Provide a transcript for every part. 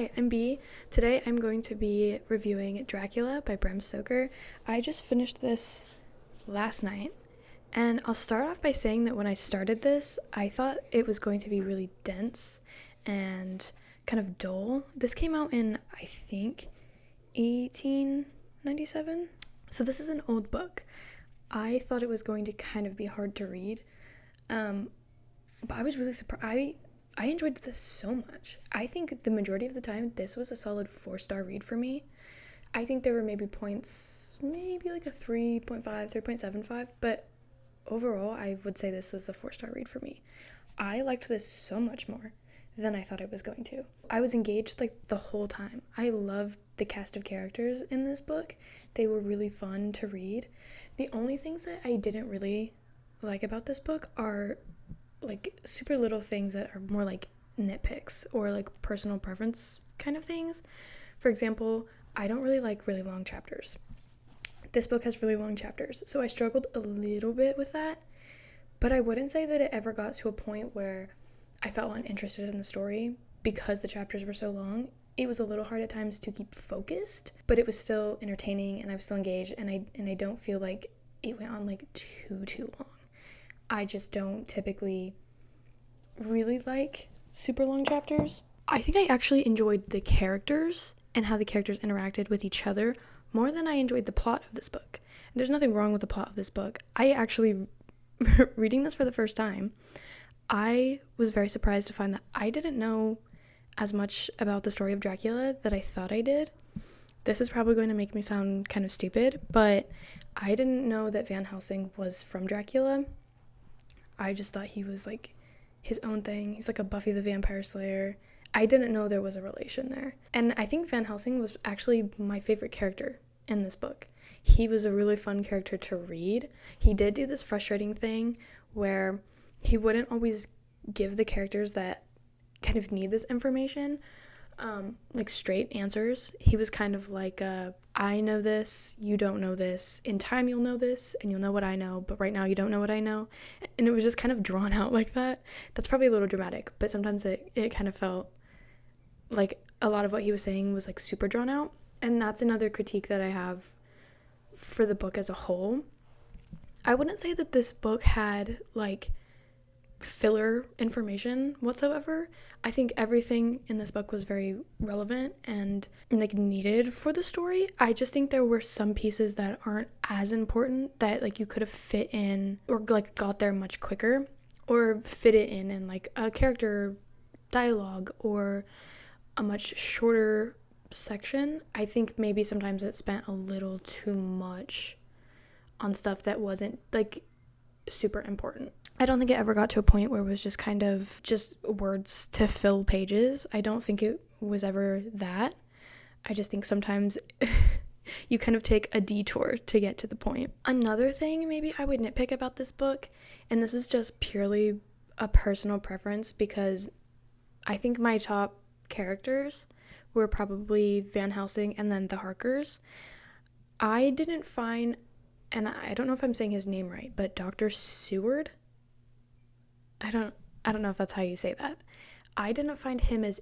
Hi, I'm B. Today I'm going to be reviewing Dracula by Bram Stoker. I just finished this last night, and I'll start off by saying that when I started this, I thought it was going to be really dense and kind of dull. This came out in, I think, 1897. So this is an old book. I thought it was going to kind of be hard to read, but I was really surprised. I enjoyed this so much. I think the majority of the time, this was a solid 4-star read for me. I think there were maybe points, maybe like a 3.5, 3.75, but overall, I would say this was a 4-star read for me. I liked this so much more than I thought I was going to. I was engaged like the whole time. I loved the cast of characters in this book. They were really fun to read. The only things that I didn't really like about this book are like super little things that are more like nitpicks or like personal preference kind of things. For example, I don't really like really long chapters. This book has really long chapters, so I struggled a little bit with that, but I wouldn't say that it ever got to a point where I felt uninterested in the story because the chapters were so long. It was a little hard at times to keep focused, but it was still entertaining and I was still engaged, and I don't feel like it went on like too long. I just don't typically really like super long chapters. I think I actually enjoyed the characters and how the characters interacted with each other more than I enjoyed the plot of this book. There's nothing wrong with the plot of this book. I actually, reading this for the first time, I was very surprised to find that I didn't know as much about the story of Dracula that I thought I did. This is probably going to make me sound kind of stupid, but I didn't know that Van Helsing was from Dracula. I just thought he was like his own thing. He's like a Buffy the Vampire Slayer. I didn't know there was a relation there. And I think Van Helsing was actually my favorite character in this book. He was a really fun character to read. He did do this frustrating thing where he wouldn't always give the characters that kind of need this information like straight answers. He was kind of like I know this, you don't know this, in time you'll know this and you'll know what I know, but right now you don't know what I know. And it was just kind of drawn out like that. That's probably a little dramatic, but sometimes it kind of felt like a lot of what he was saying was like super drawn out. And that's another critique that I have for the book as a whole. I wouldn't say that this book had like filler information whatsoever. I think everything in this book was very relevant and like needed for the story. I just think there were some pieces that aren't as important that like you could have fit in or like got there much quicker or fit it in like a character dialogue or a much shorter section. I think maybe sometimes it spent a little too much on stuff that wasn't like super important. I don't think it ever got to a point where it was just kind of just words to fill pages. I don't think it was ever that. I just think sometimes you kind of take a detour to get to the point. Another thing maybe I would nitpick about this book, and this is just purely a personal preference because I think my top characters were probably Van Helsing and then the Harkers. I didn't find, and I don't know if I'm saying his name right, but Dr. Seward? I don't know if that's how you say that. I didn't find him as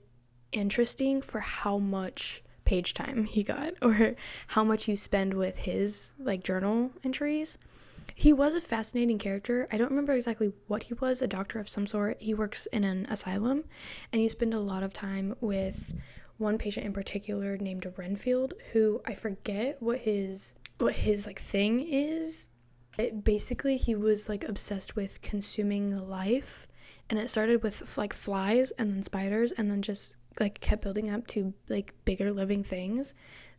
interesting for how much page time he got or how much you spend with his like journal entries. He was a fascinating character. I don't remember exactly what he was, a doctor of some sort. He works in an asylum and you spend a lot of time with one patient in particular named Renfield, who I forget what his like thing is. Basically, he was like obsessed with consuming life, and it started with like flies and then spiders and then just like kept building up to like bigger living things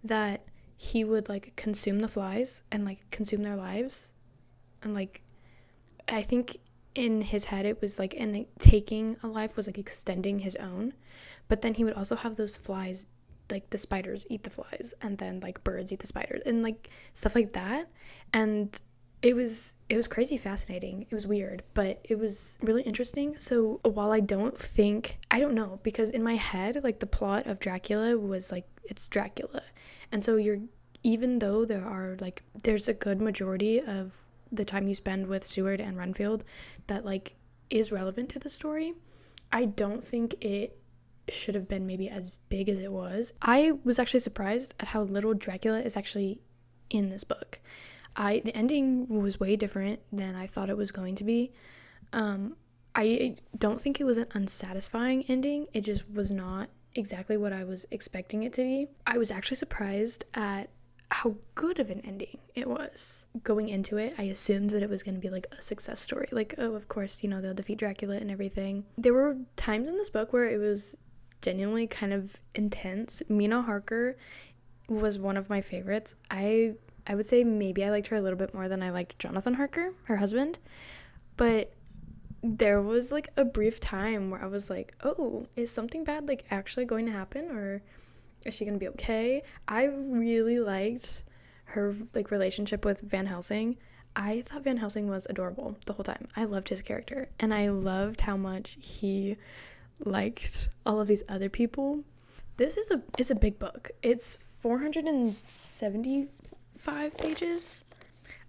that he would like consume the flies and like consume their lives. And like I think in his head it was like, and like, taking a life was like extending his own, but then he would also have those flies, like the spiders eat the flies and then like birds eat the spiders and like stuff like that. And it was crazy fascinating. It was weird, but it was really interesting. So while I don't know, because in my head, like the plot of Dracula was like, it's Dracula. And so even though there's a good majority of the time you spend with Seward and Renfield that like is relevant to the story, I don't think it should have been maybe as big as it was. I was actually surprised at how little Dracula is actually in this book. The ending was way different than I thought it was going to be. I don't think it was an unsatisfying ending. It just was not exactly what I was expecting it to be. I was actually surprised at how good of an ending it was. Going into it, I assumed that it was going to be like a success story. Like, oh, of course, you know, they'll defeat Dracula and everything. There were times in this book where it was genuinely kind of intense. Mina Harker was one of my favorites. I would say maybe I liked her a little bit more than I liked Jonathan Harker, her husband. But there was like a brief time where I was like, oh, is something bad like actually going to happen, or is she gonna be okay? I really liked her like relationship with Van Helsing. I thought Van Helsing was adorable the whole time. I loved his character, and I loved how much he liked all of these other people. This is a big book. It's 475 pages.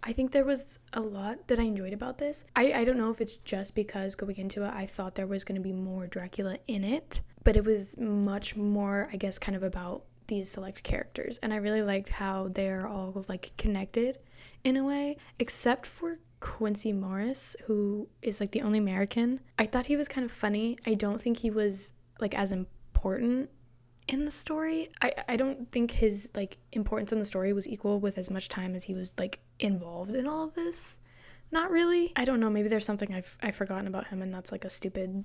I think there was a lot that I enjoyed about this. I don't know if it's just because going into it, I thought there was going to be more Dracula in it, but it was much more, I guess, kind of about these select characters. And I really liked how they're all like connected in a way, except for Quincy Morris, who is like the only American. I thought he was kind of funny. I don't think he was like as important in the story. I don't think his like importance in the story was equal with as much time as he was like involved in all of this. Not really. I don't know, maybe there's something I've forgotten about him, and that's like a stupid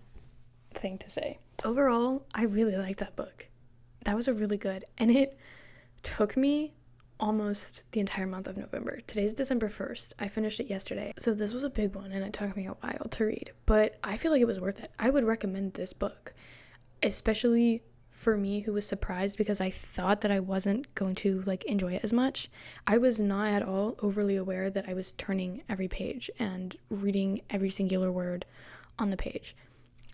thing to say. Overall, I really liked that book. That was a really good, and it took me almost the entire month of November. Today's December 1st. I finished it yesterday. So this was a big one, and it took me a while to read, but I feel like it was worth it. I would recommend this book, especially for me, who was surprised because I thought that I wasn't going to like enjoy it as much. I was not at all overly aware that I was turning every page and reading every singular word on the page.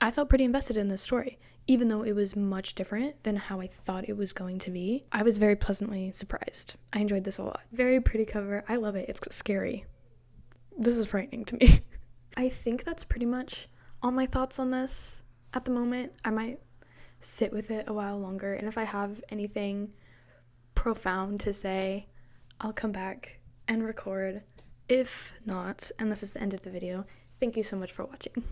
I felt pretty invested in this story, even though it was much different than how I thought it was going to be. I was very pleasantly surprised. I enjoyed this a lot. Very pretty cover. I love it. It's scary. This is frightening to me. I think that's pretty much all my thoughts on this at the moment. I might sit with it a while longer, and if I have anything profound to say, I'll come back and record. If not, and this is the end of the video, thank you so much for watching.